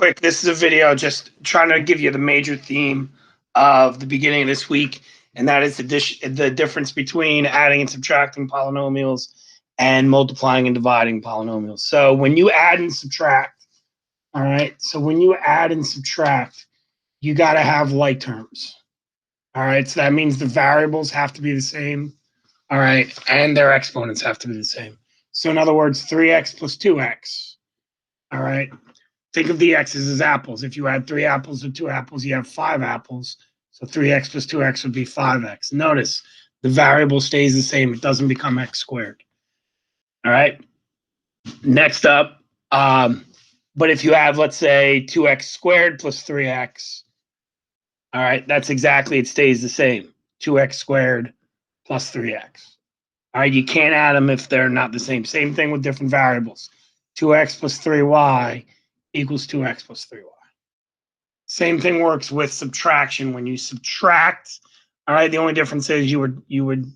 quick, this is a video just trying to give you the major theme of the beginning of this week, and that is the difference between adding and subtracting polynomials and multiplying and dividing polynomials. So when you add and subtract, all right, so when you add and subtract, you got to have like terms. All right, so that means the variables have to be the same, all right, and their exponents have to be the same. So in other words, 3x plus 2x, all right? Think of the x's as apples. If you add 3 apples to 2 apples, you have 5 apples. So 3x plus 2x would be 5x. Notice the variable stays the same. It doesn't become x squared. All right. Next up, but if you have, let's say, 2x squared plus 3x, all right, that's exactly, it stays the same. 2x squared plus 3x. All right, you can't add them if they're not the same. Same thing with different variables. 2x plus 3y equals 2x plus 3y. Same thing works with subtraction. When you subtract, all right, the only difference is you would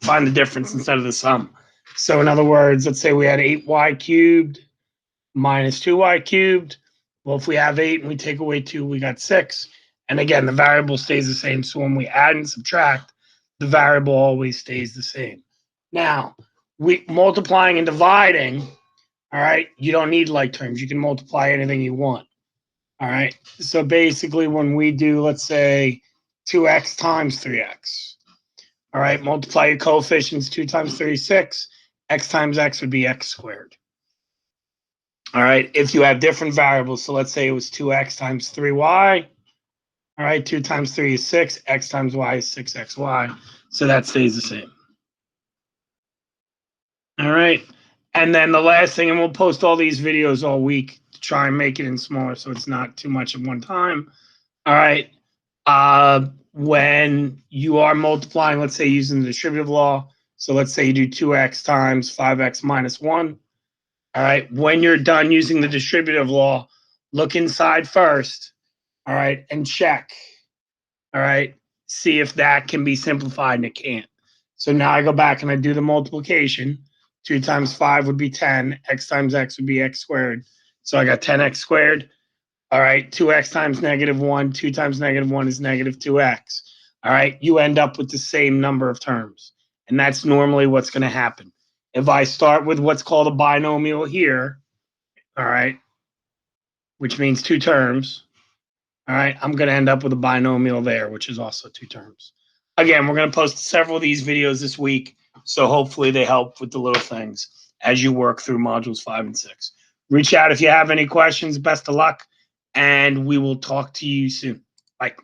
find the difference instead of the sum. So in other words, let's say we had 8y cubed minus 2y cubed. Well, if we have 8 and we take away 2, we got 6. And again, the variable stays the same. So when we add and subtract, the variable always stays the same. Now, multiplying and dividing, all right, you don't need like terms. You can multiply anything you want. All right. So basically, when we do, let's say, 2x times 3x, all right, multiply your coefficients. 2 times 3 is 6. X times x would be x squared. All right. If you have different variables, so let's say it was 2x times 3y. All right. 2 times 3 is 6. X times y is 6xy. So that stays the same. All right. And then the last thing, and we'll post all these videos all week to try and make it in smaller so it's not too much at one time. All right. When you are multiplying, let's say using the distributive law, so let's say you do 2x times 5x minus 1. All right. When you're done using the distributive law, look inside first, all right, and check, all right, see if that can be simplified, and it can't. So now I go back and I do the multiplication. 2 times 5 would be 10. X times x would be x squared. So I got 10x squared. All right, 2x times -1. 2 times -1 is -2x. All right, you end up with the same number of terms. And that's normally what's going to happen. If I start with what's called a binomial here, all right, which means 2 terms, all right, I'm going to end up with a binomial there, which is also 2 terms. Again, we're going to post several of these videos this week, so hopefully they help with the little things as you work through modules 5 and 6. Reach out if you have any questions. Best of luck, and we will talk to you soon. Bye.